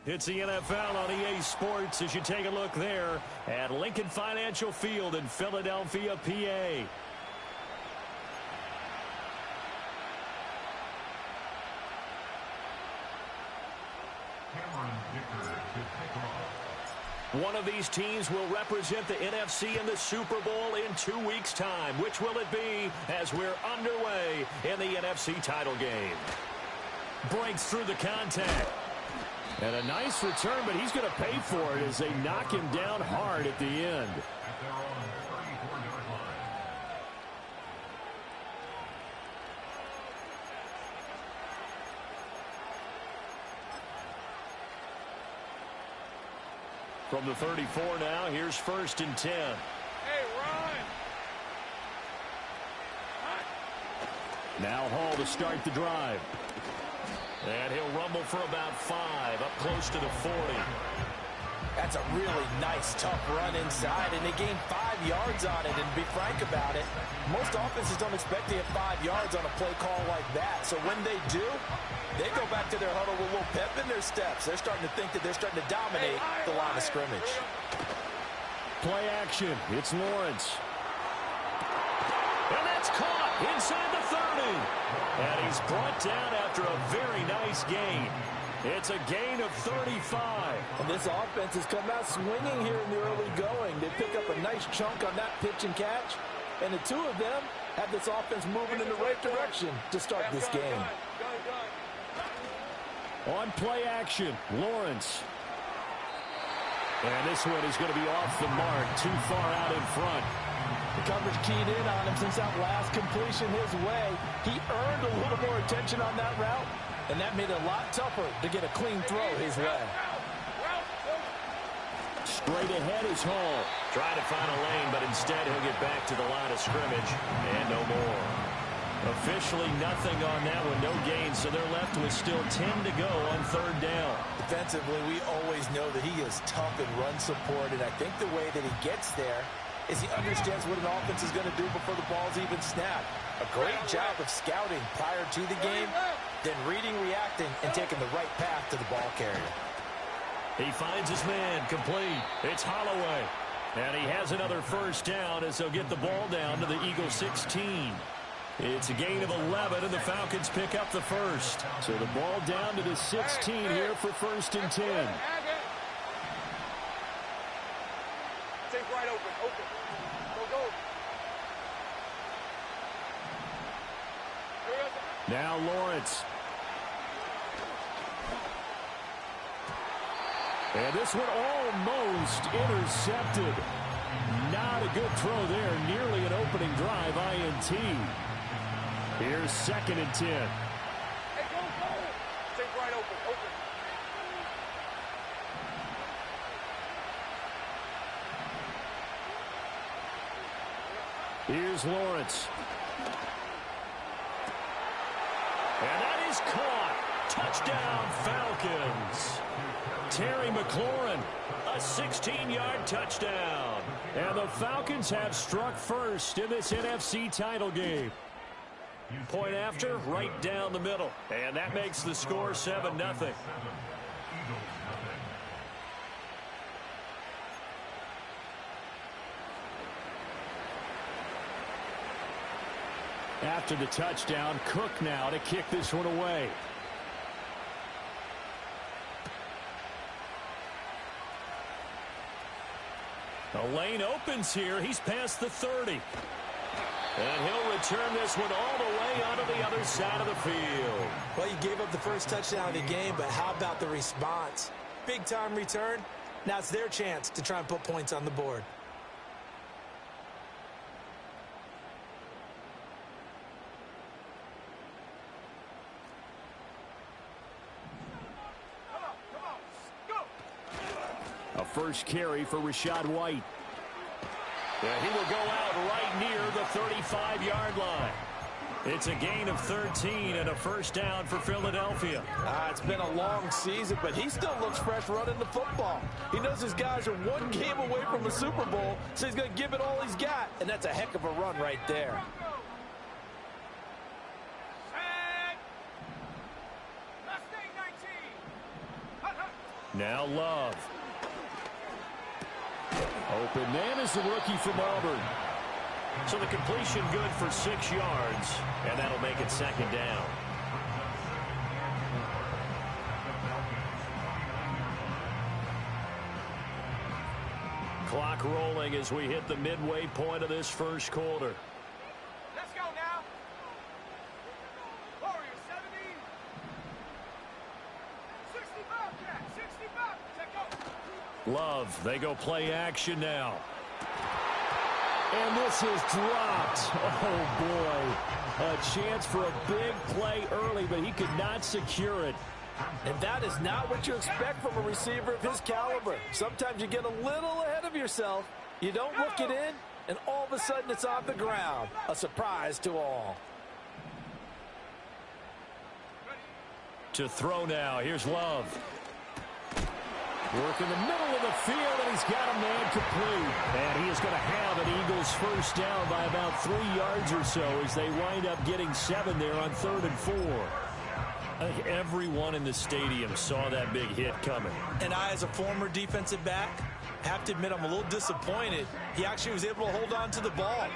It's the NFL on EA Sports as you take a look there at Lincoln Financial Field in Philadelphia, PA. One of these teams will represent the NFC in the Super Bowl in 2 weeks' time. Which will it be as we're underway in the NFC title game? Breaks through the contact. And a nice return, but he's going to pay for it as they knock him down hard at the end. From the 34 now, here's 1st and 10. Hey, run! Now Hall to start the drive. And he'll rumble for about 5, up close to the 40. That's a really nice, tough run inside, and they gained 5 yards on it. And to be frank about it, most offenses don't expect to get 5 yards on a play call like that. So when they do, they go back to their huddle with a little pep in their steps. They're starting to think that they're starting to dominate the line of scrimmage. Play action. It's Lawrence. And that's caught inside the 30. And he's brought down after a very nice gain. It's a gain of 35. And this offense has come out swinging here in the early going. They pick up a nice chunk on that pitch and catch. And the two of them have this offense moving in the right direction to start this game. On play action, Lawrence. And this one is going to be off the mark, too far out in front. The coverage keyed in on him since that last completion his way. He earned a little more attention on that route, and that made it a lot tougher to get a clean throw his way. Straight ahead is Hall. Trying to find a lane, but instead he'll get back to the line of scrimmage, and no more. Officially nothing on that one, no gain, so they're left with still 10 to go on 3rd down. Defensively, we always know that he is tough in run support, and I think the way that he gets there is he understands what an offense is going to do before the ball's even snapped. A great job of scouting prior to the game, then reading, reacting, and taking the right path to the ball carrier. He finds his man, complete. It's Holloway. And he has another 1st down as they'll get the ball down to the Eagle 16. It's a gain of 11, and the Falcons pick up the 1st. So the ball down to the 16 here for 1st and 10. Take right open. Go. Now Lawrence. And this one almost intercepted. Not a good throw there. Nearly an opening drive, INT. Here's 2nd and 10. Hey, go. Take right open. Here's Lawrence. And that is caught. Touchdown, Falcons. Terry McLaurin, a 16-yard touchdown. And the Falcons have struck first in this NFC title game. Point after, right down the middle. And that makes the score 7-0. After the touchdown, Cook now to kick this one away. The lane opens here. He's past the 30. And he'll return this one all the way onto the other side of the field. Well, you gave up the first touchdown of the game, but how about the response? Big-time return. Now it's their chance to try and put points on the board. A first carry for Rashad White. And he will go out right near the 35-yard line. It's a gain of 13 and a 1st down for Philadelphia. It's been a long season, but he still looks fresh running the football. He knows his guys are one game away from the Super Bowl, so he's going to give it all he's got, and that's a heck of a run right there. Now Love. Open man is the rookie from Auburn. So the completion good for 6 yards, and that'll make it second down. Clock rolling as we hit the midway point of this first quarter. Let's go now. Warriors 70. 65, Jack. 65. Check go. Love, they go play action now. And this is dropped. Oh, boy. A chance for a big play early, but he could not secure it. And that is not what you expect from a receiver of his caliber. Sometimes you get a little ahead of yourself. You don't look it in, and all of a sudden it's on the ground. A surprise to all. To throw now. Here's Love. Work in the middle of the field, and he's got a man complete. And he is going to have an Eagles first down by about 3 yards or so as they wind up getting 7 there on 3rd and 4. I think everyone in the stadium saw that big hit coming. And I, as a former defensive back, have to admit I'm a little disappointed. He actually was able to hold on to the ball.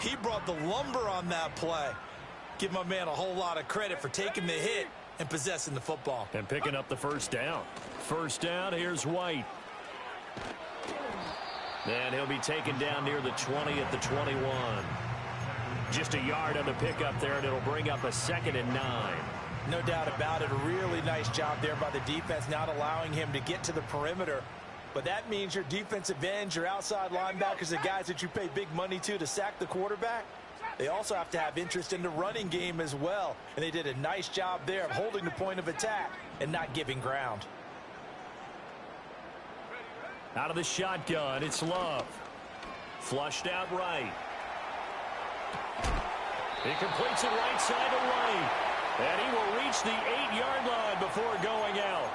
He brought the lumber on that play. Give my man a whole lot of credit for taking the hit and possessing the football. And picking up the first down. First down, here's White. And he'll be taken down near the 20 at the 21. Just a yard on the pickup there, and it'll bring up a 2nd and 9. No doubt about it. A really nice job there by the defense, not allowing him to get to the perimeter. But that means your defensive ends, your outside linebackers, the guys that you pay big money to sack the quarterback, they also have to have interest in the running game as well. And they did a nice job there of holding the point of attack and not giving ground. Out of the shotgun, it's Love. Flushed out right. He completes it right side to right. And he will reach the 8-yard line before going out.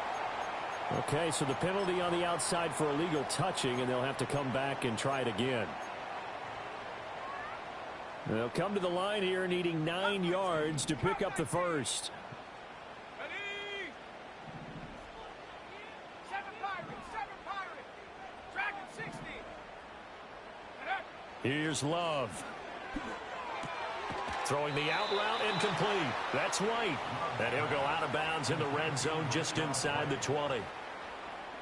Okay, so the penalty on the outside for illegal touching, and they'll have to come back and try it again. They'll come to the line here needing 9 yards to pick up the first. Ready? 7 Pirates. Dragon 60. Here's Love. Throwing the out route incomplete. That's White. And he'll go out of bounds in the red zone just inside the 20.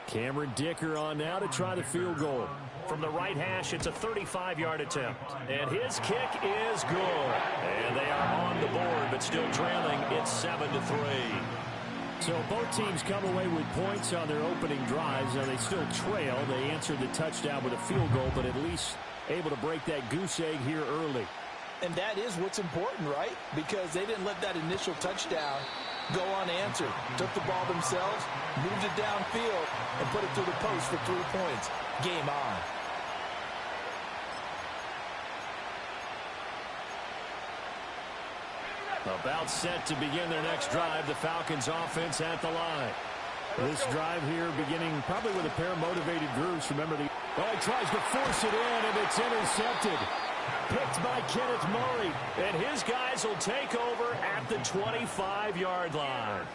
Cameron Dicker on now to try the field goal. From the right hash, it's a 35-yard attempt. And his kick is good. And they are on the board, but still trailing. It's 7-3. So both teams come away with points on their opening drives. Now they still trail. They answered the touchdown with a field goal, but at least able to break that goose egg here early. And that is what's important, right? Because they didn't let that initial touchdown go unanswered. Took the ball themselves, moved it downfield, and put it through the post for 3 points. Game on. About set to begin their next drive. The Falcons offense at the line. This drive here beginning probably with a pair of motivated groups. Remember, he tries to force it in, and it's intercepted. Picked by Kenneth Murray. And his guys will take over at the 25-yard line.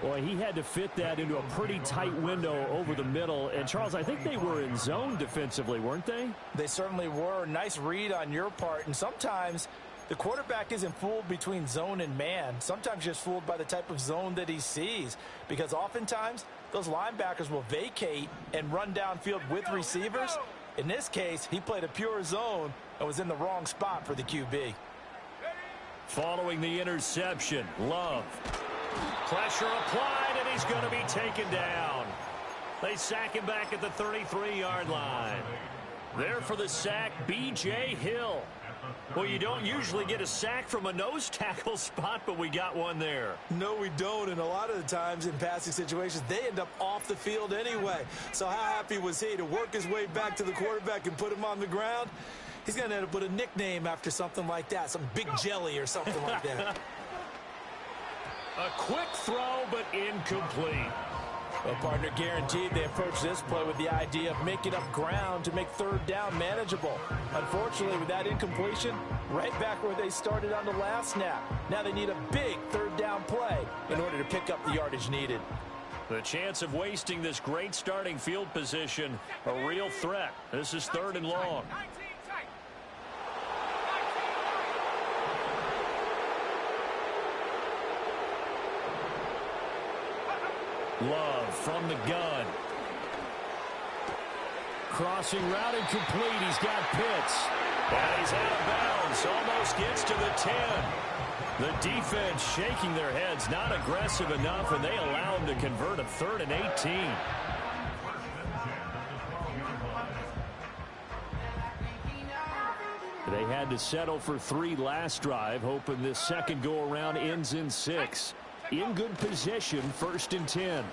Boy, he had to fit that into a pretty tight window over the middle. And, Charles, I think they were in zone defensively, weren't they? They certainly were. Nice read on your part. And sometimes the quarterback isn't fooled between zone and man. Sometimes just fooled by the type of zone that he sees. Because oftentimes those linebackers will vacate and run downfield with receivers. In this case, he played a pure zone and was in the wrong spot for the QB. Following the interception, Love. Pressure applied, and he's going to be taken down. They sack him back at the 33-yard line. There for the sack, B.J. Hill. Well, you don't usually get a sack from a nose tackle spot, but we got one there. No, we don't, and a lot of the times in passing situations, they end up off the field anyway. So how happy was he to work his way back to the quarterback and put him on the ground? He's going to end up with a nickname after something like that, some Big Jelly or something like that. A quick throw, but incomplete. Well, partner, guaranteed they approach this play with the idea of making up ground to make 3rd down manageable. Unfortunately, with that incompletion, right back where they started on the last snap. Now they need a big 3rd down play in order to pick up the yardage needed. The chance of wasting this great starting field position, a real threat. This is 3rd and long. 19 tight. Love from the gun. Crossing route and complete. He's got Pitts. And he's out of bounds. Almost gets to the 10. The defense shaking their heads, not aggressive enough, and they allow him to convert a 3rd and 18. They had to settle for 3 last drive, hoping this second go-around ends in 6. In good position, 1st and 10.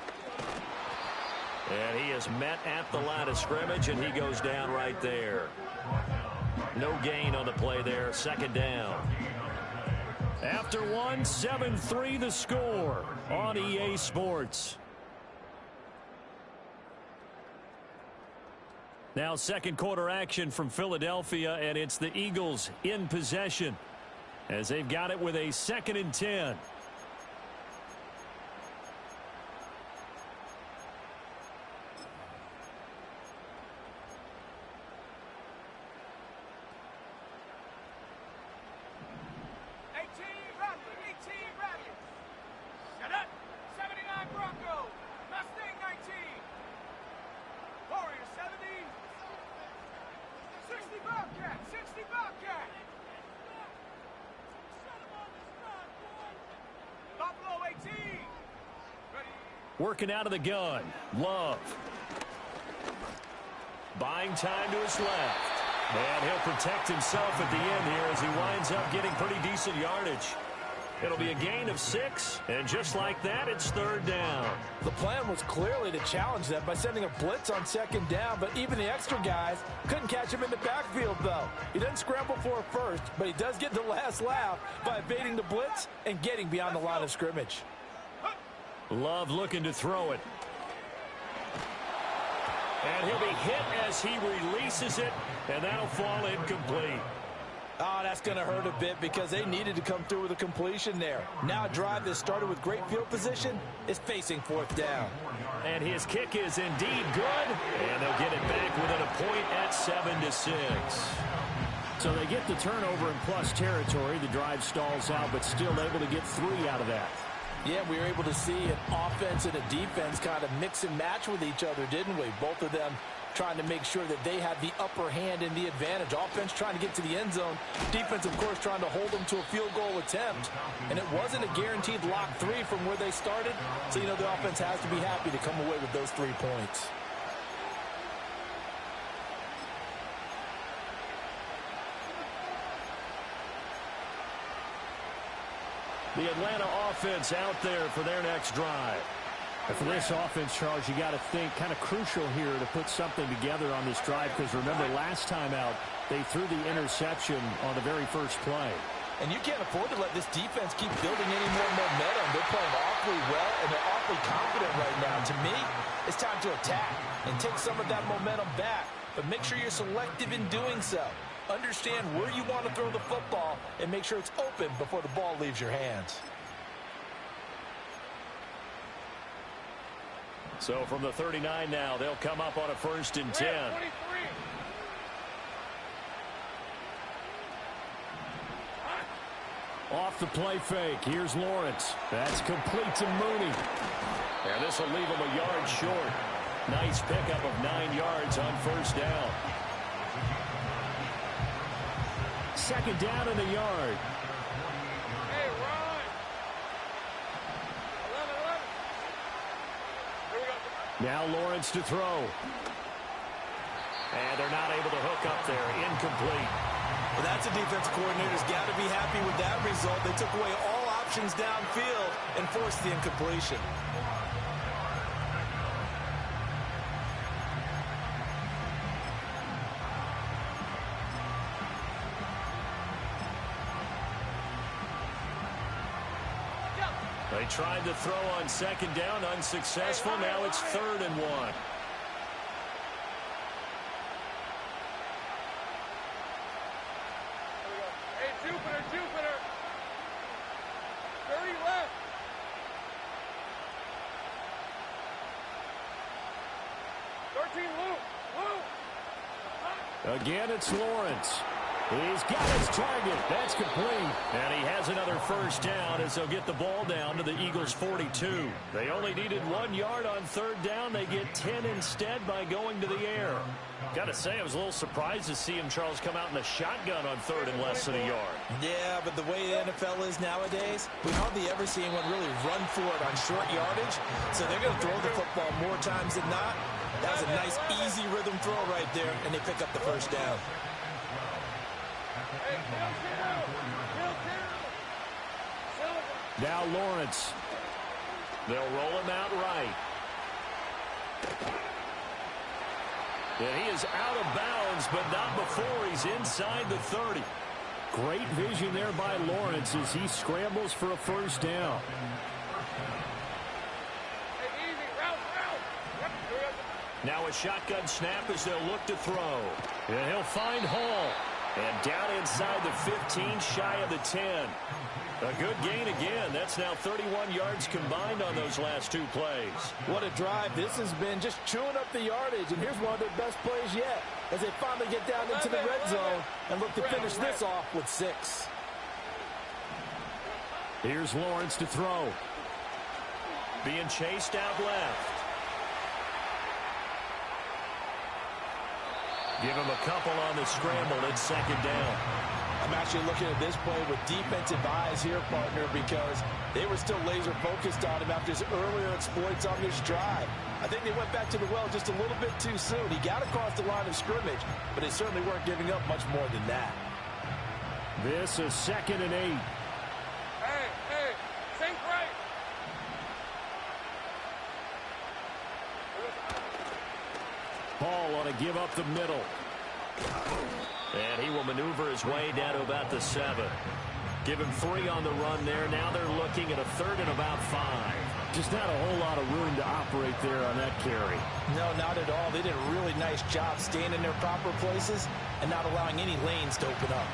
And he is met at the line of scrimmage, and he goes down right there. No gain on the play there, 2nd down. After 1, 7-3 the score on EA Sports. Now 2nd quarter action from Philadelphia, and it's the Eagles in possession as they've got it with a 2nd and 10. Working out of the gun. Love. Buying time to his left. And he'll protect himself at the end here as he winds up getting pretty decent yardage. It'll be a gain of 6, and just like that, it's 3rd down. The plan was clearly to challenge them by sending a blitz on 2nd down, but even the extra guys couldn't catch him in the backfield, though. He doesn't scramble for it first, but he does get the last laugh by evading the blitz and getting beyond the line of scrimmage. Love looking to throw it. And he'll be hit as he releases it, and that'll fall incomplete. Oh, that's going to hurt a bit because they needed to come through with a completion there. Now a drive that started with great field position is facing 4th down. And his kick is indeed good, and they'll get it back within a point at 7-6. So they get the turnover in plus territory. The drive stalls out, but still able to get 3 out of that. Yeah, we were able to see an offense and a defense kind of mix and match with each other, didn't we? Both of them trying to make sure that they have the upper hand and the advantage. Offense trying to get to the end zone. Defense, of course, trying to hold them to a field goal attempt. And it wasn't a guaranteed lock 3 from where they started. So, you know, the offense has to be happy to come away with those 3 points. The Atlanta offense out there for their next drive. And for this offense, Charles, you got to think kind of crucial here to put something together on this drive, because remember last time out they threw the interception on the very first play. And you can't afford to let this defense keep building any more momentum. They're playing awfully well, and they're awfully confident right now. To me, it's time to attack and take some of that momentum back. But make sure you're selective in doing so. Understand where you want to throw the football and make sure it's open before the ball leaves your hands. So from the 39 now, they'll come up on a 1st and 10. Off the play fake. Here's Lawrence. That's complete to Mooney. And this will leave him a yard short. Nice pickup of 9 yards on 1st down. 2nd down in a yard. Hey, Ron. 11. Here we go. Now Lawrence to throw. And they're not able to hook up there. Incomplete. Well, that's a defense coordinator's got to be happy with that result. They took away all options downfield and forced the incompletion. They tried to throw on 2nd down, unsuccessful. Now it's 3rd and 1. Hey, Jupiter. 30 left. Again, it's Lawrence. He's got his target. That's complete. And he has another first down as they'll get the ball down to the Eagles' 42. They only needed 1 yard on third down. They get 10 instead by going to the air. Got to say, I was a little surprised to see him, Charles, come out in the shotgun on third and less than a yard. Yeah, but the way the NFL is nowadays, we hardly ever see anyone really run for it on short yardage. So they're going to throw the football more times than not. That was a nice, easy rhythm throw right there, and they pick up the first down. Now Lawrence. They'll roll him out right. And he is out of bounds, but not before he's inside the 30. Great vision there by Lawrence as he scrambles for a first down. Now a shotgun snap as they'll look to throw. And he'll find Hall. And down inside the 15, shy of the 10. A good gain again. That's now 31 yards combined on those last two plays. What a drive this has been, just chewing up the yardage. And here's one of their best plays yet as they finally get down into the red zone and look to finish this off with 6. Here's Lawrence to throw. Being chased out left. Give him a couple on the scramble. It's second down. I'm actually looking at this play with defensive eyes here, partner, because they were still laser focused on him after his earlier exploits on this drive. I think they went back to the well just a little bit too soon. He got across the line of scrimmage, but they certainly weren't giving up much more than that. This is 2nd and 8. Hey, think right. Ball on a give up the middle. And he will maneuver his way down to about the 7. Give him 3 on the run there. Now they're looking at a 3rd and about 5. Just not a whole lot of room to operate there on that carry. No, not at all. They did a really nice job staying in their proper places and not allowing any lanes to open up.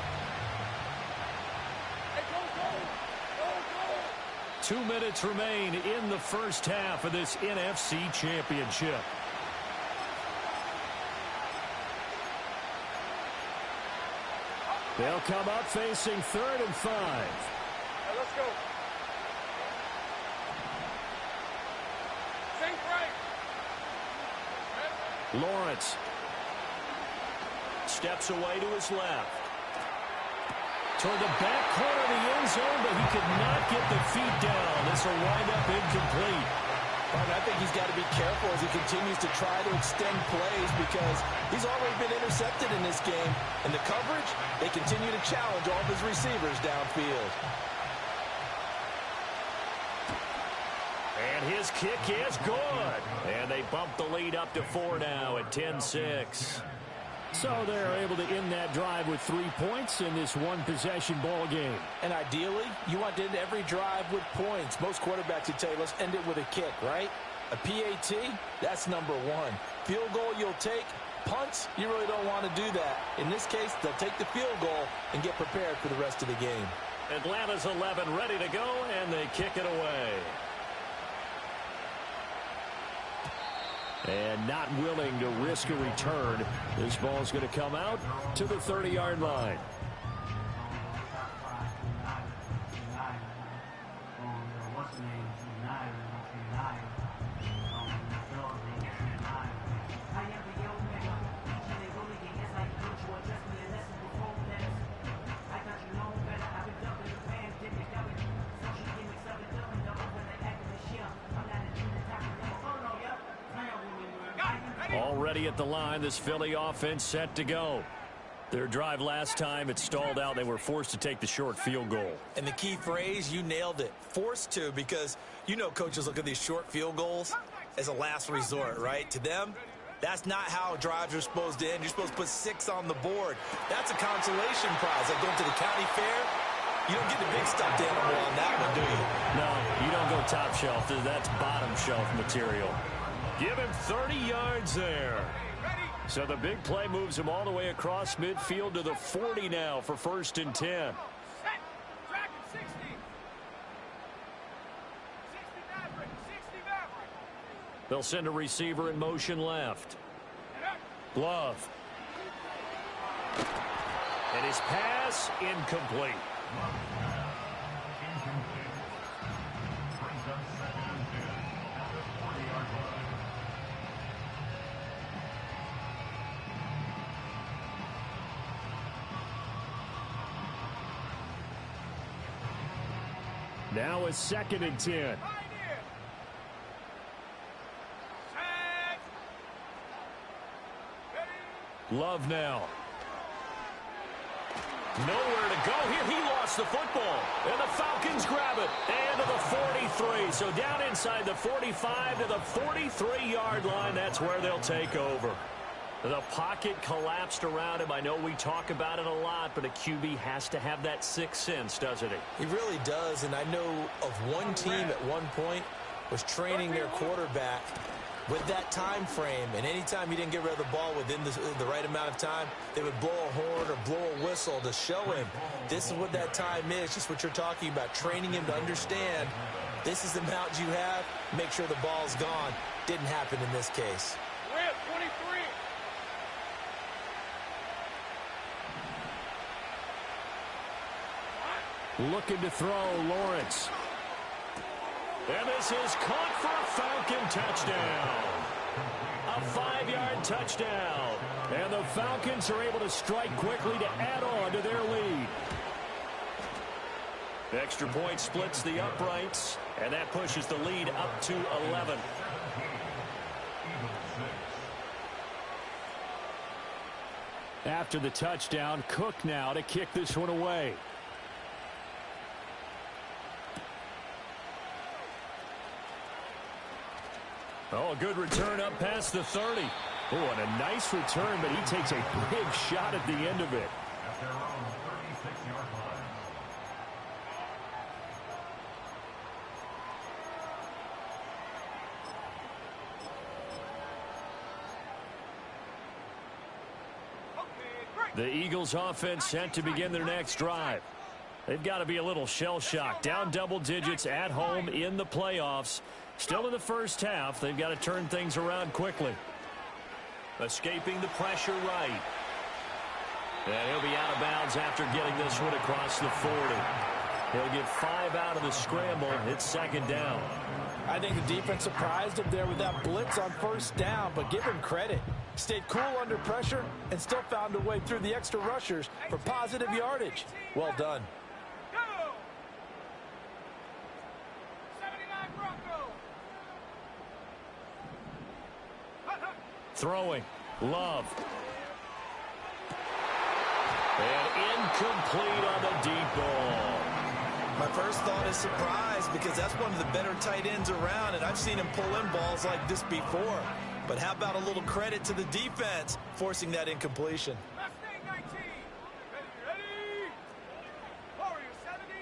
2 minutes remain in the first half of this NFC Championship. They'll come up facing 3rd and 5. Let's go. Think right. Lawrence steps away to his left. Toward the back corner of the end zone, but he could not get the feet down. This will wind up incomplete. I think he's got to be careful as he continues to try to extend plays because he's already been intercepted in this game. And the coverage, they continue to challenge all of his receivers downfield. And his kick is good. And they bump the lead up to 4 now at 10-6. So they're able to end that drive with 3 points in this one-possession ball game. And ideally, you want to end every drive with points. Most quarterbacks would tell you, let's end it with a kick, right? A PAT, that's number 1. Field goal you'll take. Punts, you really don't want to do that. In this case, they'll take the field goal and get prepared for the rest of the game. Atlanta's 11 ready to go, and they kick it away. And not willing to risk a return. This ball's going to come out to the 30-yard line. Already at the line, this Philly offense set to go. Their drive last time, it stalled out. They were forced to take the short field goal. And the key phrase, you nailed it. Forced to, because you know coaches look at these short field goals as a last resort, right? To them, that's not how drives are supposed to end. You're supposed to put 6 on the board. That's a consolation prize. Like going to the county fair, you don't get the big stuffed animal on that one, do you? No, you don't go top shelf. That's bottom shelf material. Give him 30 yards there. So the big play moves him all the way across midfield to the 40 now for 1st and 10. Set. Track at 60. 60 Maverick. 60 Maverick. They'll send a receiver in motion left. Love. And his pass incomplete. Now it's 2nd and 10. Love now. Nowhere to go here. He lost the football. And the Falcons grab it. And to the 43. So down inside the 45 to the 43-yard line. That's where they'll take over. The pocket collapsed around him. I know we talk about it a lot, but a QB has to have that sixth sense, doesn't he? He really does, and I know of one team at one point was training their quarterback with that time frame, and anytime he didn't get rid of the ball within the right amount of time, they would blow a horn or blow a whistle to show him this is what that time is, just what you're talking about, training him to understand this is the amount you have, make sure the ball's gone. Didn't happen in this case. 23. Looking to throw, Lawrence. And this is caught for a Falcon touchdown. A 5-yard touchdown. And the Falcons are able to strike quickly to add on to their lead. The extra point splits the uprights, and that pushes the lead up to 11. After the touchdown, Cook now to kick this one away. Oh, a good return up past the 30. Oh, and a nice return, but he takes a big shot at the end of it. At their own 36-yard line. The Eagles offense set to begin their next drive. They've got to be a little shell-shocked. Down double digits at home in the playoffs. Still in the first half. They've got to turn things around quickly. Escaping the pressure right. And he'll be out of bounds after getting this one across the 40. He'll get 5 out of the scramble. It's 2nd down. I think the defense surprised him there with that blitz on 1st down, but give him credit. Stayed cool under pressure and still found a way through the extra rushers for positive yardage. Well done. Throwing. Love. And incomplete on the deep ball. My first thought is surprise because that's one of the better tight ends around, and I've seen him pull in balls like this before. But how about a little credit to the defense forcing that incompletion? Mustang 19. Ready. Warrior 70.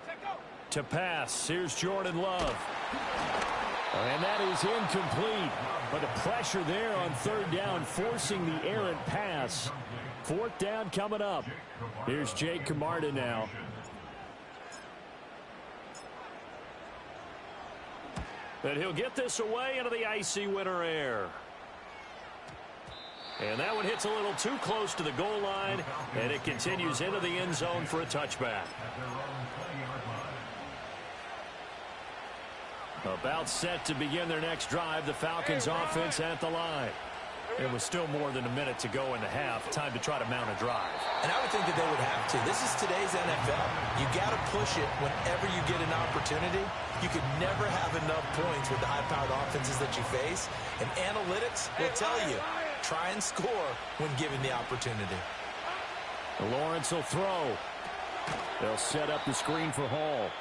Check out. To pass. Here's Jordan Love. And that is incomplete. But the pressure there on 3rd down, forcing the errant pass. 4th down coming up. Here's Jake Camarda now. And he'll get this away into the icy winter air. And that one hits a little too close to the goal line, and it continues into the end zone for a touchback. About set to begin their next drive, the Falcons offense at the line. It was still more than a minute to go in the half. Time to try to mount a drive. And I would think that they would have to. This is today's NFL. You got to push it whenever you get an opportunity. You could never have enough points with the high-powered offenses that you face. And analytics will tell you, try and score when given the opportunity. Lawrence will throw. They'll set up the screen for Hall.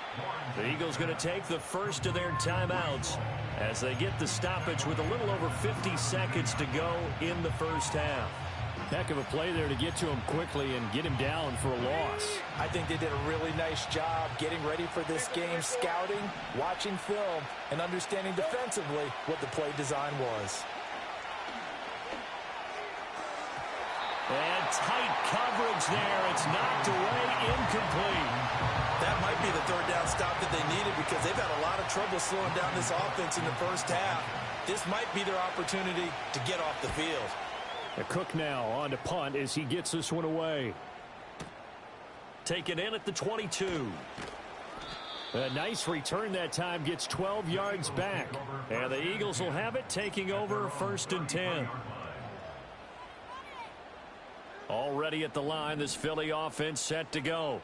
The Eagles going to take the first of their timeouts as they get the stoppage with a little over 50 seconds to go in the first half. Heck of a play there to get to him quickly and get him down for a loss. I think they did a really nice job getting ready for this game, scouting, watching film, and understanding defensively what the play design was. And tight coverage there. It's knocked away, incomplete. That might be the third down stop that they needed because they've had a lot of trouble slowing down this offense in the first half. This might be their opportunity to get off the field. Cook now on to punt as he gets this one away. Taken in at the 22. A nice return that time, gets 12 yards back. And the Eagles will have it, taking over 1st and 10. Already at the line, this Philly offense set to go.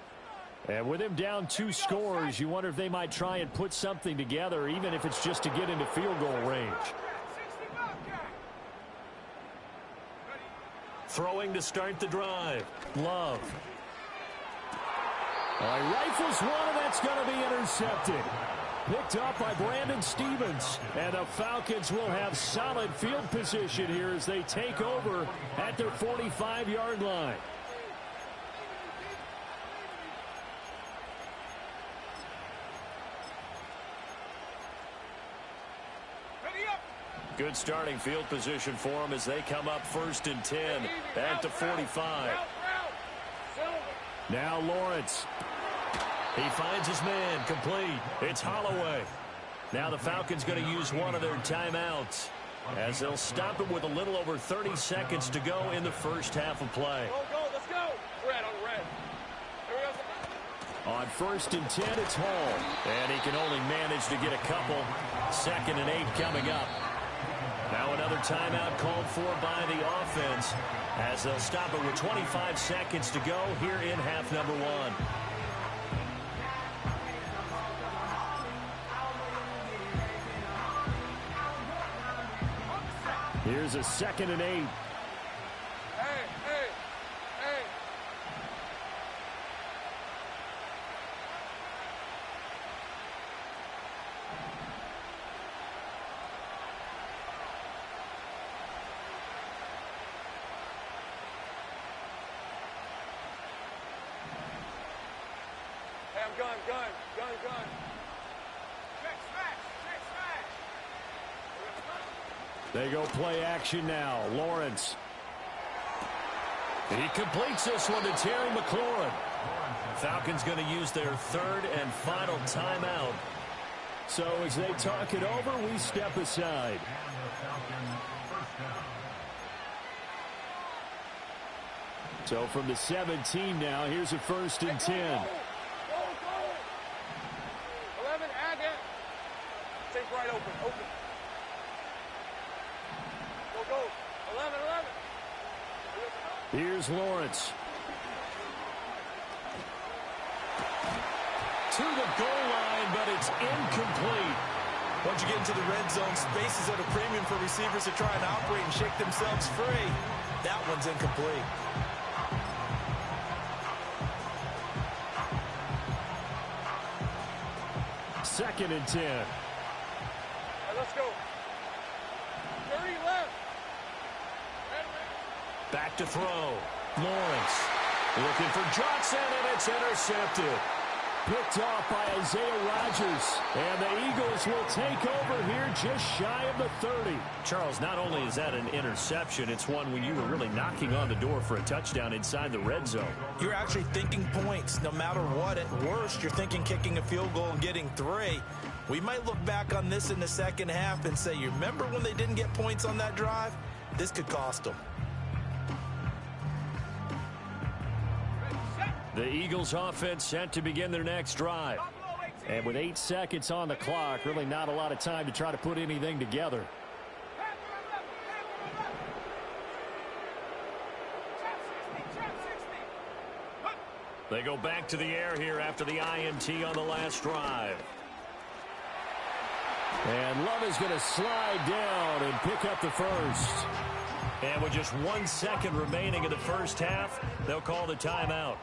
And with him down 2 scores, you wonder if they might try and put something together, even if it's just to get into field goal range. Throwing to start the drive. Love. Rifles one, and that's going to be intercepted. Picked up by Brandon Stevens. And the Falcons will have solid field position here as they take over at their 45-yard line. Good starting field position for them as they come up 1st and 10 at the 45. Now Lawrence. He finds his man, complete. It's Holloway. Now the Falcons going to use one of their timeouts as they'll stop it with a little over 30 seconds to go in the first half of play. Go, let's go. Red on red. Here we go. On 1st and 10, it's Hall. And he can only manage to get a couple. 2nd and 8 coming up. Now another timeout called for by the offense as they'll stop it with 25 seconds to go here in half number 1. Here's a 2nd and 8. Hey. Hey, I'm gun. Check smash. They go play action now. Lawrence. He completes this one to Terry McLaurin. Falcons going to use their 3rd and final timeout. So as they talk it over, we step aside. So from the 17 now, here's a 1st and 10. Go. 11, add it. Take right open. Go. 11. Here's Lawrence. To the goal line, but it's incomplete. Once you get into the red zone, space is at a premium for receivers to try and operate and shake themselves free. That one's incomplete. Second and 10. Right, let's go. 30 left. Back to throw. Lawrence looking for Johnson, and it's intercepted. Picked off by Isaiah Rodgers. And the Eagles will take over here just shy of the 30. Charles, not only is that an interception, it's one when you were really knocking on the door for a touchdown inside the red zone. You're actually thinking points no matter what. At worst, you're thinking kicking a field goal and getting 3. We might look back on this in the second half and say, you remember when they didn't get points on that drive? This could cost them. The Eagles offense set to begin their next drive. And with 8 seconds on the clock, really not a lot of time to try to put anything together. They go back to the air here after the INT on the last drive. And Love is going to slide down and pick up the first. And with just 1 second remaining in the first half, they'll call the timeout.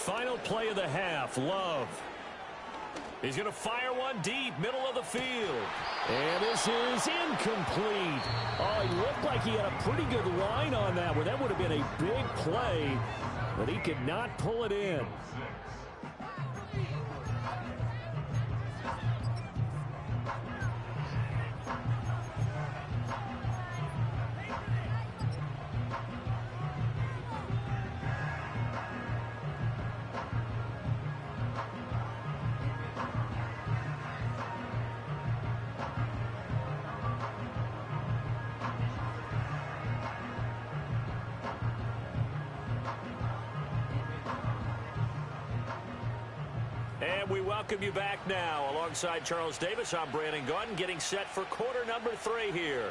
Final play of the half. Love. He's going to fire one deep, middle of the field. And this is incomplete. Oh, he looked like he had a pretty good line on that one. That would have been a big play, but he could not pull it in. And we welcome you back now. Alongside Charles Davis, I'm Brandon Gaudin, getting set for quarter number 3 here.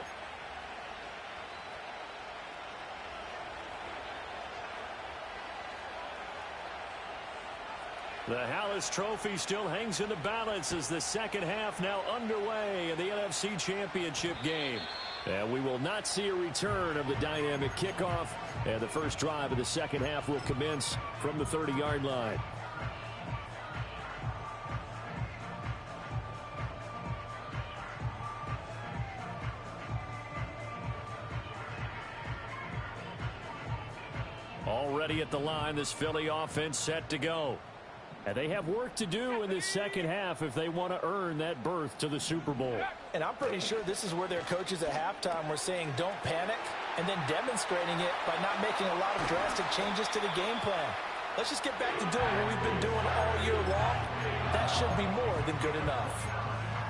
The Hallis Trophy still hangs in the balance as the second half now underway in the NFC Championship game. And we will not see a return of the dynamic kickoff. And the first drive of the second half will commence from the 30-yard line. Already at the line, this Philly offense set to go. And they have work to do in this second half if they want to earn that berth to the Super Bowl. And I'm pretty sure this is where their coaches at halftime were saying don't panic, and then demonstrating it by not making a lot of drastic changes to the game plan. Let's just get back to doing what we've been doing all year long. That should be more than good enough.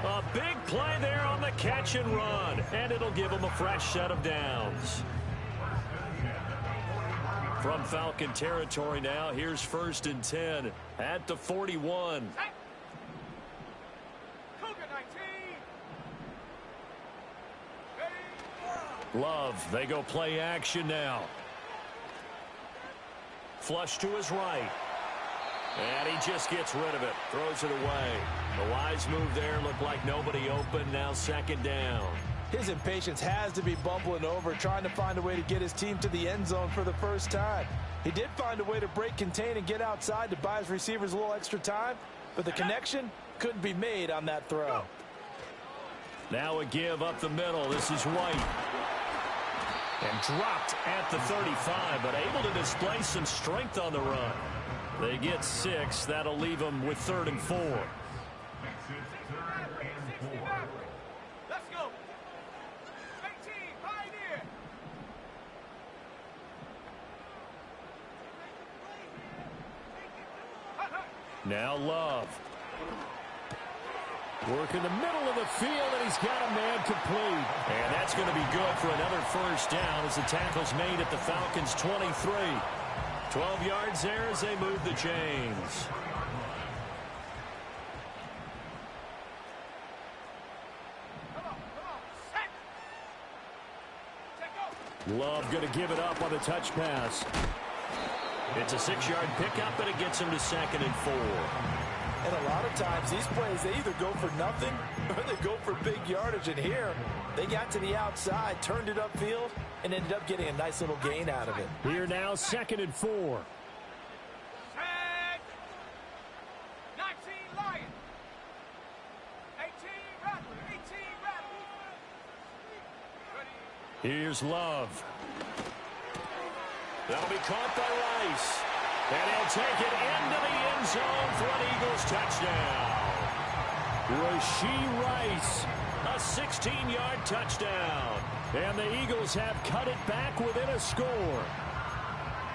A big play there on the catch and run, and it'll give them a fresh set of downs. From Falcon territory now, here's 1st and 10 at the 41. Love, they go play action now. Flush to his right. And he just gets rid of it, throws it away. The wise move there, looked like nobody open, now 2nd down. His impatience has to be bubbling over, trying to find a way to get his team to the end zone for the first time. He did find a way to break contain and get outside to buy his receivers a little extra time, but the connection couldn't be made on that throw. Now a give up the middle. This is White. And dropped at the 35, but able to display some strength on the run. They get 6. That'll leave them with 3rd and 4. Now Love. Work in the middle of the field, and he's got a man complete. And that's going to be good for another first down as the tackle's made at the Falcons' 23. 12 yards there as they move the chains. Love going to give it up on the touch pass. It's a 6-yard pickup, and it gets him to 2nd and 4. And a lot of times, these plays, they either go for nothing or they go for big yardage. And here, they got to the outside, turned it upfield, and ended up getting a nice little gain out of it. Here now, 2nd and 4. 19 Lions. 18 Rattler. 18 Rattler. Here's Love. That'll be caught by Rice. And he'll take it into the end zone for an Eagles touchdown. Rashee Rice, a 16-yard touchdown. And the Eagles have cut it back within a score.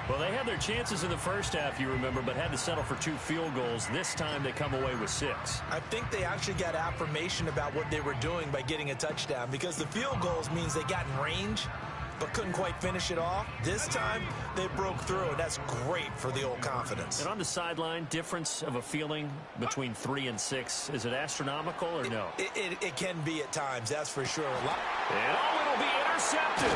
Well, they had their chances in the first half, you remember, but had to settle for 2 field goals. This time they come away with 6. I think they actually got affirmation about what they were doing by getting a touchdown, because the field goals means they got in range but couldn't quite finish it off. This time, they broke through, and that's great for the old confidence. And on the sideline, difference of a feeling between 3 and 6, is it astronomical or no? It can be at times, that's for sure. And it'll be intercepted.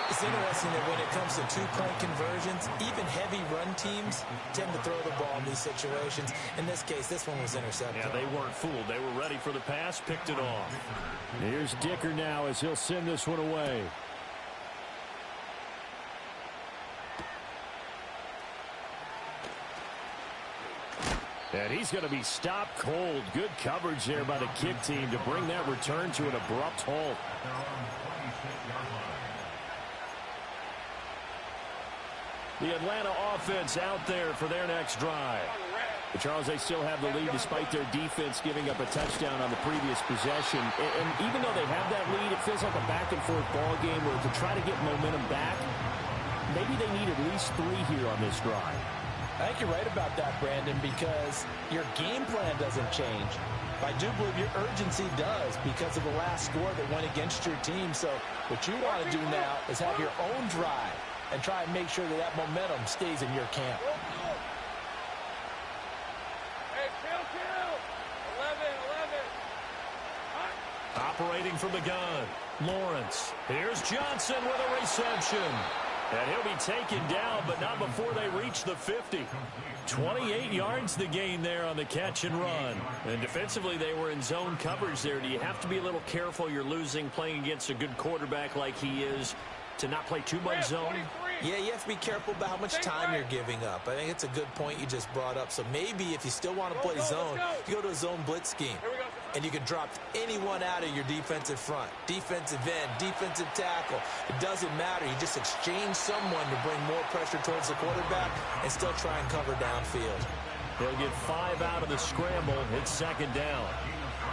It's interesting that when it comes to 2-point conversions, even heavy run teams tend to throw the ball in these situations. In this case, this one was intercepted. Yeah, they weren't fooled. They were ready for the pass, picked it off. Here's Dicker now as he'll send this one away. And he's going to be stopped cold. Good coverage there by the kick team to bring that return to an abrupt halt. The Atlanta offense out there for their next drive. But Charles, they still have the lead despite their defense giving up a touchdown on the previous possession. And even though they have that lead, it feels like a back-and-forth ball game where to try to get momentum back, maybe they need at least 3 here on this drive. I think you're right about that, Brandon, because your game plan doesn't change. I do believe your urgency does because of the last score that went against your team. So what you want to do now is have your own drive and try and make sure that that momentum stays in your camp. Operating from the gun, Lawrence. Here's Johnson with a reception. And he'll be taken down, but not before they reach the 50. 28 yards the gain there on the catch and run. And defensively, they were in zone coverage there. Do you have to be a little careful you're losing playing against a good quarterback like he is to not play too much zone? Yeah, you have to be careful about how much time you're giving up. I think it's a good point you just brought up. So maybe if you still want to play zone, you go to a zone blitz scheme. And you can drop anyone out of your defensive front, defensive end, defensive tackle. It doesn't matter. You just exchange someone to bring more pressure towards the quarterback and still try and cover downfield. They'll get 5 out of the scramble. It's second down.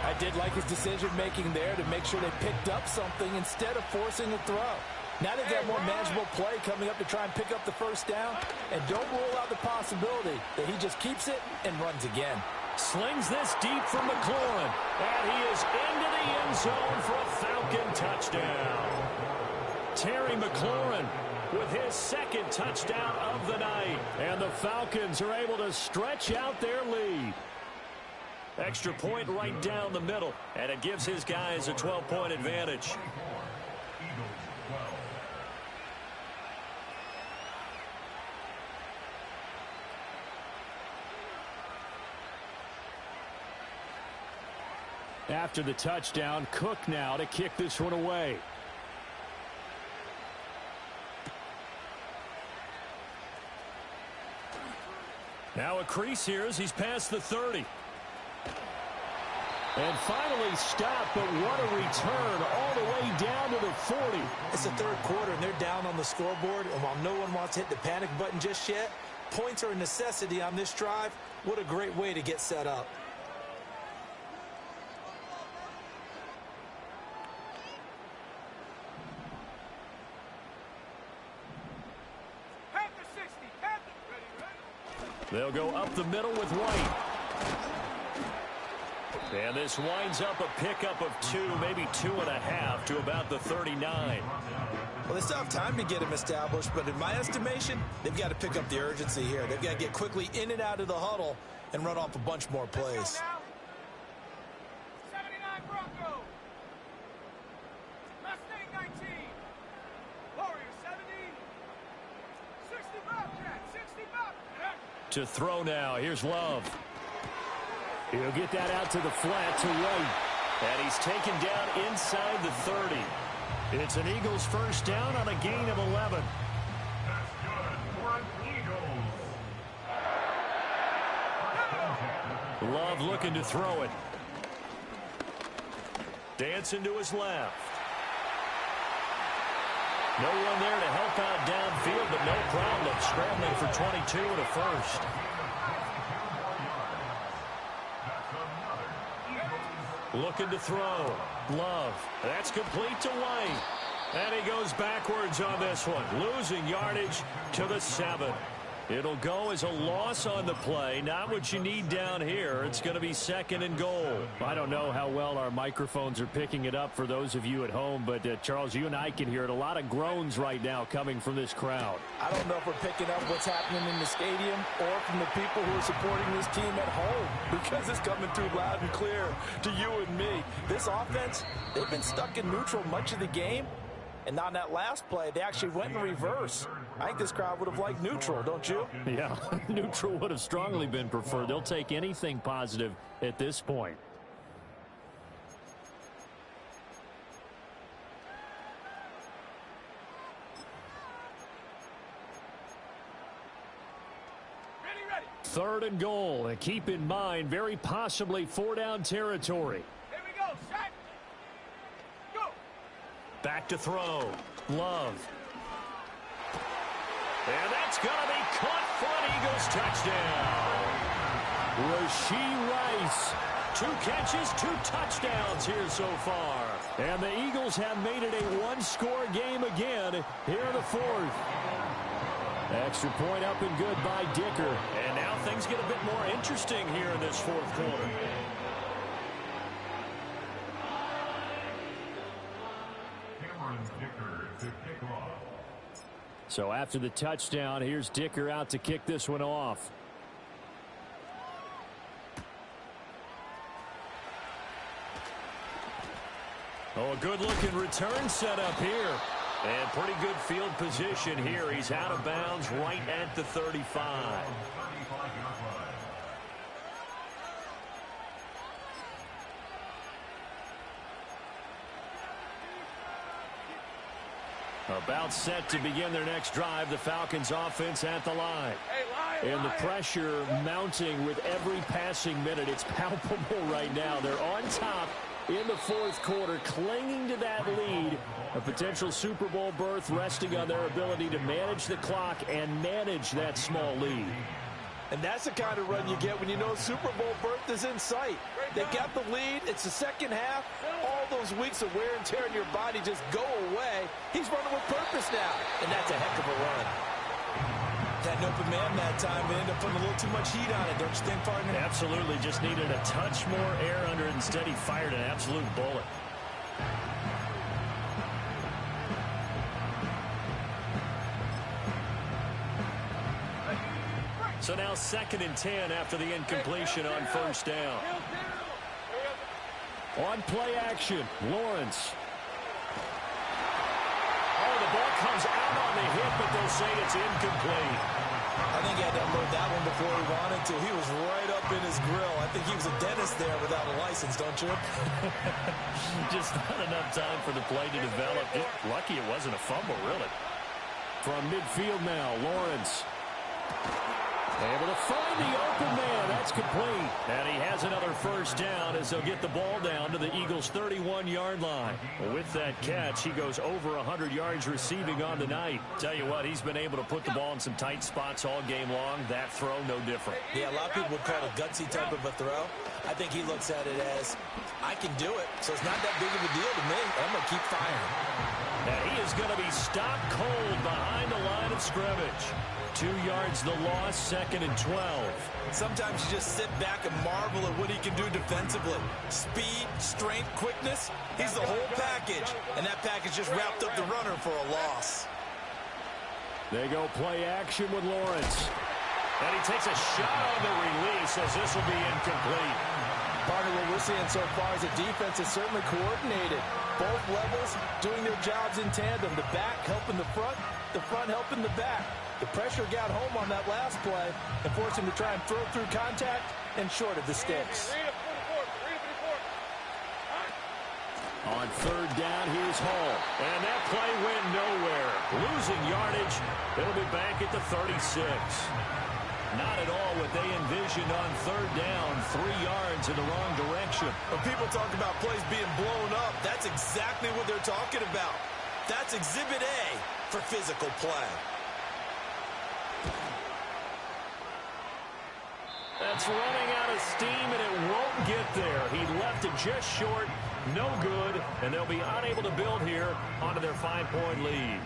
I did like his decision-making there to make sure they picked up something instead of forcing a throw. Now they've got more manageable play coming up to try and pick up the first down. And don't rule out the possibility that he just keeps it and runs again. Slings this deep for McLaurin. And he is into the end zone for a Falcon touchdown. Terry McLaurin with his second touchdown of the night. And the Falcons are able to stretch out their lead. Extra point right down the middle. And it gives his guys a 12-point advantage. After the touchdown, Cook now to kick this one away. Now a crease here as he's past the 30. And finally stopped, but what a return all the way down to the 40. It's the third quarter, and they're down on the scoreboard. And while no one wants to hit the panic button just yet, points are a necessity on this drive. What a great way to get set up. They'll go up the middle with White. And this winds up a pickup of 2, maybe 2.5 to about the 39. Well, they still have time to get him established, but in my estimation, they've got to pick up the urgency here. They've got to get quickly in and out of the huddle and run off a bunch more plays. 79 Broncos. Mustang 19. Warriors 70. 60 Bobcats. 60 Bobcats. To throw now. Here's Love. He'll get that out to the flat to White. And he's taken down inside the 30. It's an Eagles first down on a gain of 11. That's good for an Eagles. Love looking to throw it. Dancing to his left. No one there to help out downfield, but no problem scrambling for 22 and a first. Looking to throw. Love. That's complete to White. And he goes backwards on this one. Losing yardage to the 7. It'll go as a loss on the play. Not what you need down here. It's going to be second and goal. I don't know how well our microphones are picking it up for those of you at home, but Charles, you and I can hear it. A lot of groans right now coming from this crowd. I don't know if we're picking up what's happening in the stadium or from the people who are supporting this team at home, because it's coming through loud and clear to you and me. This offense, they've been stuck in neutral much of the game. And on that last play, they actually went in reverse. I think this crowd would have liked neutral, don't you? Yeah, neutral would have strongly been preferred. They'll take anything positive at this point. Ready, 3rd and goal. And keep in mind, very possibly 4-down territory. Here we go, shot. Go. Back to throw. Love. And that's going to be caught for an Eagles touchdown. Rashee Rice. 2 catches, 2 touchdowns here so far. And the Eagles have made it a 1-score game again here in the 4th. Extra point up and good by Dicker. And now things get a bit more interesting here in this 4th quarter. So after the touchdown, here's Dicker out to kick this one off. Oh, a good-looking return set up here. And pretty good field position here. He's out of bounds right at the 35. About set to begin their next drive. The Falcons offense at the line. And the pressure mounting with every passing minute. It's palpable right now. They're on top in the 4th quarter, clinging to that lead. A potential Super Bowl berth resting on their ability to manage the clock and manage that small lead. And that's the kind of run you get when you know Super Bowl berth is in sight. They got the lead. It's the second half. All those weeks of wear and tear in your body just go away. He's running with purpose now. And that's a heck of a run. Had an open man that time, but ended up putting a little too much heat on it, don't you think, partner? Absolutely. Just needed a touch more air under it. Instead, he fired an absolute bullet. So now 2nd and 10 after the incompletion on 1st down. On play action, Lawrence. Oh, the ball comes out on the hit, but they'll say it's incomplete. I think he had to unload that one before he wanted to. He was right up in his grill. I think he was a dentist there without a license, don't you? Just not enough time for the play to develop. Just lucky it wasn't a fumble, really. From midfield now, Lawrence. Able to find the open man. That's complete. And he has another 1st down as they'll get the ball down to the Eagles' 31-yard line. With that catch, he goes over 100 yards receiving on the night. Tell you what, he's been able to put the ball in some tight spots all game long. That throw, no different. Yeah, a lot of people would call it a gutsy type of a throw. I think he looks at it as, I can do it, so it's not that big of a deal to me. I'm going to keep firing. And he is going to be stopped cold behind the line of scrimmage. 2 yards the loss, 2nd and 12. Sometimes you just sit back and marvel at what he can do defensively. Speed, strength, quickness, he's the whole package. And that package just wrapped up the runner for a loss. They go play action with Lawrence. And he takes a shot on the release as this will be incomplete. Partner, what we're seeing so far is the defense is certainly coordinated. Both levels doing their jobs in tandem. The back helping the front helping the back. The pressure got home on that last play and forced him to try and throw through contact and short of the sticks. On 3rd down, here's Hall. And that play went nowhere. Losing yardage. It'll be back at the 36. Not at all what they envisioned on 3rd down. 3 yards in the wrong direction. When people talk about plays being blown up, that's exactly what they're talking about. That's Exhibit A for physical play. That's running out of steam, and it won't get there. He left it just short, no good, and they'll be unable to build here onto their 5-point lead.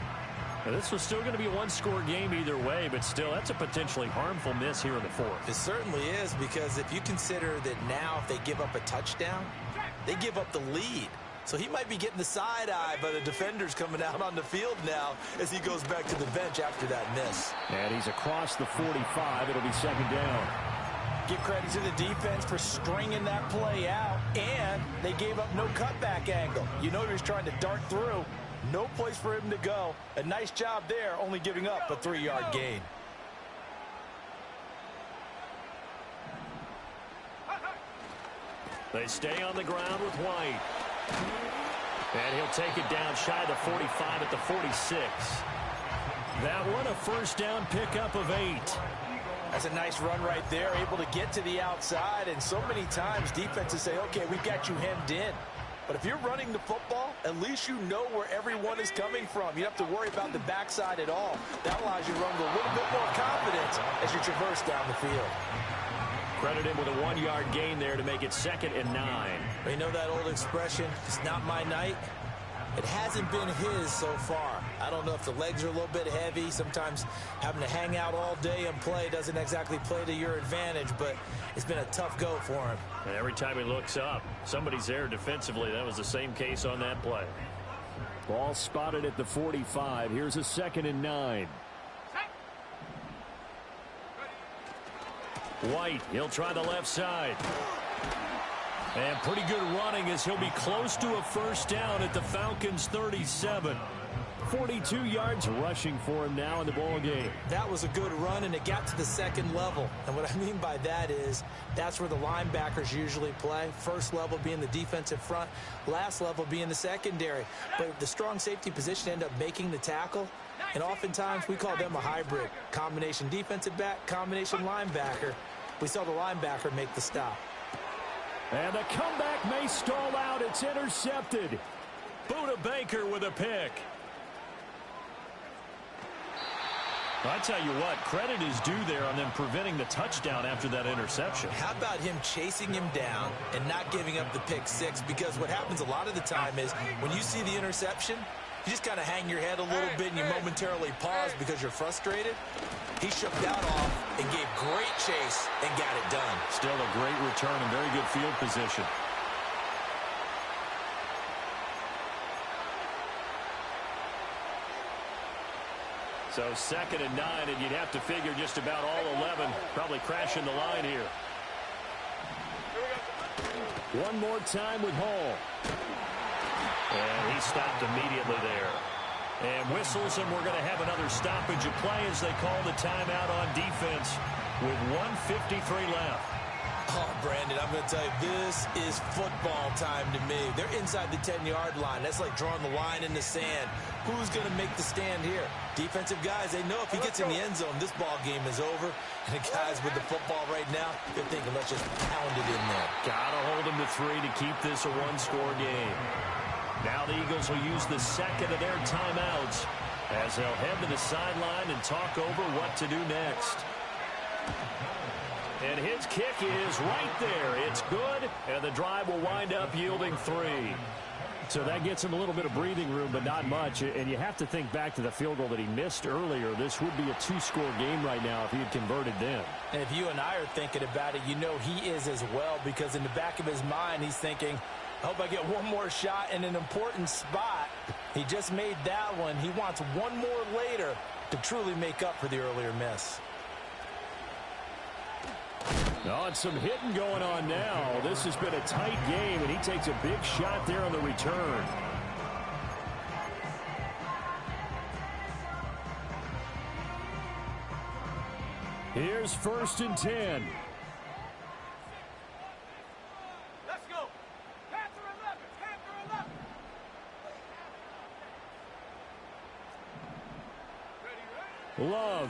Now, this was still going to be a 1-score game either way, but still, that's a potentially harmful miss here in the 4th. It certainly is, because if you consider that now if they give up a touchdown, they give up the lead. So he might be getting the side eye by the defenders coming out on the field now as he goes back to the bench after that miss. And he's across the 45. It'll be 2nd down. Give credit to the defense for stringing that play out, and they gave up no cutback angle. You know he was trying to dart through. No place for him to go. A nice job there, only giving up a 3-yard gain. They stay on the ground with White. And he'll take it down shy of the 45 at the 46. That one a 1st down pickup of 8. That's a nice run right there, able to get to the outside, and so many times defenses say, okay, we've got you hemmed in. But if you're running the football, at least you know where everyone is coming from. You don't have to worry about the backside at all. That allows you to run with a little bit more confidence as you traverse down the field. Credit him with a 1-yard gain there to make it 2nd and 9. You know that old expression, it's not my night? It hasn't been his so far. I don't know if the legs are a little bit heavy. Sometimes having to hang out all day and play doesn't exactly play to your advantage, but it's been a tough go for him. And every time he looks up, somebody's there defensively. That was the same case on that play. Ball spotted at the 45. Here's a 2nd and 9. White, he'll try the left side. And pretty good running as he'll be close to a first down at the Falcons' 37. 42 yards rushing for him now in the ball game. That was a good run, and it got to the second level. And what I mean by that is that's where the linebackers usually play. First level being the defensive front, last level being the secondary. But the strong safety position ended up making the tackle. And oftentimes we call them a hybrid. Combination defensive back, combination linebacker. We saw the linebacker make the stop. And the comeback may stall out. It's intercepted. Buda Baker with a pick. I tell you what, credit is due there on them preventing the touchdown after that interception. How about him chasing him down and not giving up the pick six? Because what happens a lot of the time is when you see the interception, you just kind of hang your head a little bit and you momentarily pause because you're frustrated. He shook that off and gave great chase and got it done. Still a great return and very good field position. So 2nd and 9, and you'd have to figure just about all 11 probably crashing the line here. One more time with Hall. And he stopped immediately there. And whistles, and we're going to have another stoppage of play as they call the timeout on defense with 1:53 left. Oh, Brandon, I'm going to tell you, this is football time to me. They're inside the 10-yard line. That's like drawing the line in the sand. Who's going to make the stand here? Defensive guys, they know if he gets in the end zone, this ball game is over. And the guys with the football right now, they're thinking, let's just pound it in there. Got to hold him to 3 to keep this a one-score game. Now the Eagles will use the second of their timeouts as they'll head to the sideline and talk over what to do next. And his kick is right there. It's good, and the drive will wind up yielding 3. So that gets him a little bit of breathing room, but not much. And you have to think back to the field goal that he missed earlier. This would be a 2-score game right now if he had converted then. And if you and I are thinking about it, you know he is as well, because in the back of his mind, he's thinking, I hope I get one more shot in an important spot. He just made that one. He wants one more later to truly make up for the earlier miss. Oh, and some hitting going on now. This has been a tight game, and he takes a big shot there on the return. Here's 1st and 10. Let's go. Panther 11. Panther 11. Love.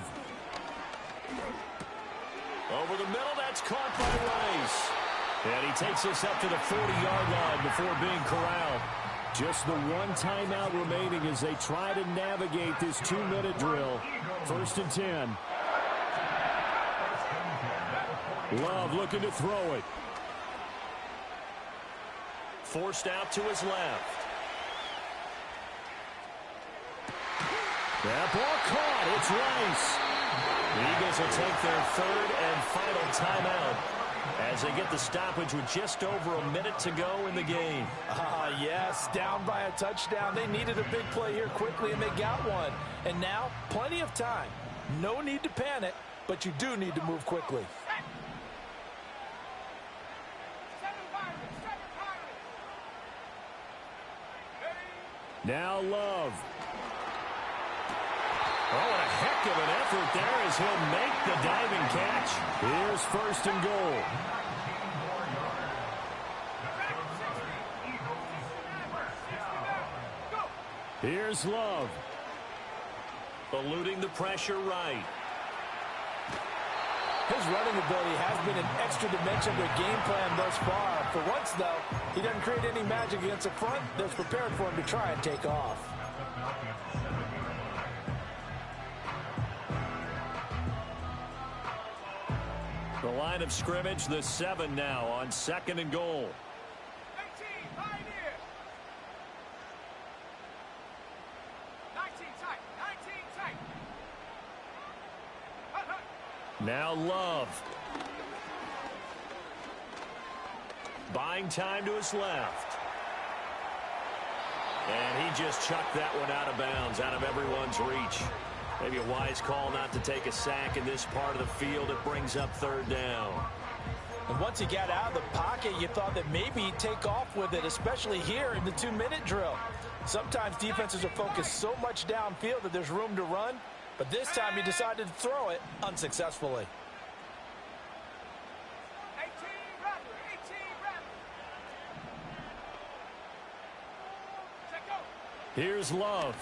Over the middle, that's caught by Rice. And he takes us up to the 40-yard line before being corralled. Just the one timeout remaining as they try to navigate this 2-minute drill. 1st and 10. Love looking to throw it. Forced out to his left. That ball caught. It's Rice. The Eagles will take their 3rd and final timeout as they get the stoppage with just over a minute to go in the game. Yes, down by a touchdown. They needed a big play here quickly, and they got one. And now, plenty of time. No need to panic, but you do need to move quickly. Now Love. Oh, what a heck of an effort there as he'll make the diving catch. Here's 1st and goal. Here's Love. Eluding the pressure right. His running ability has been an extra dimension to the game plan thus far. For once, though, he doesn't create any magic against the front that's prepared for him to try and take off. The line of scrimmage, the 7 now on 2nd and goal. 18, right here. 19 tight, 19 tight. Hut, hut. Now Love. Buying time to his left. And he just chucked that one out of bounds, out of everyone's reach. Maybe a wise call not to take a sack in this part of the field. It brings up 3rd down. And once he got out of the pocket, you thought that maybe he'd take off with it, especially here in the 2-minute drill. Sometimes defenses are focused so much downfield that there's room to run, but this time he decided to throw it unsuccessfully. 18, run, 18, run. Check go. Here's Love.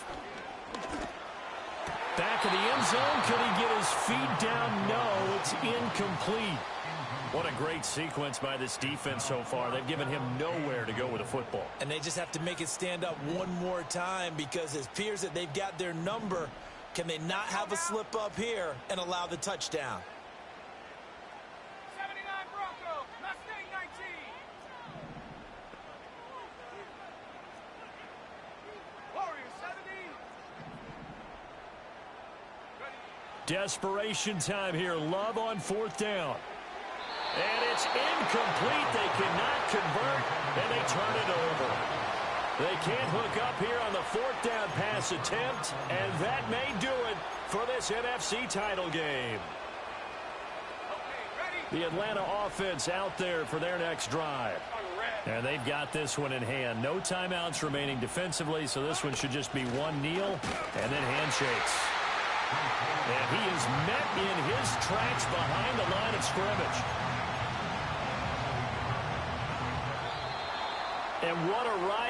Back of the end zone. Could he get his feet down? No, it's incomplete. What a great sequence by this defense so far. They've given him nowhere to go with the football. And they just have to make it stand up one more time because it appears that they've got their number. Can they not have a slip up here and allow the touchdown? 79 Broncos, Mustang 19. Warriors 70. Desperation time here. Love on 4th down. And it's incomplete. They cannot convert, and they turn it over. They can't hook up here on the 4th down pass attempt, and that may do it for this NFC title game. The Atlanta offense out there for their next drive. And they've got this one in hand. No timeouts remaining defensively, so this one should just be one kneel and then handshakes. And he is met in his tracks behind the line of scrimmage. And what a ride.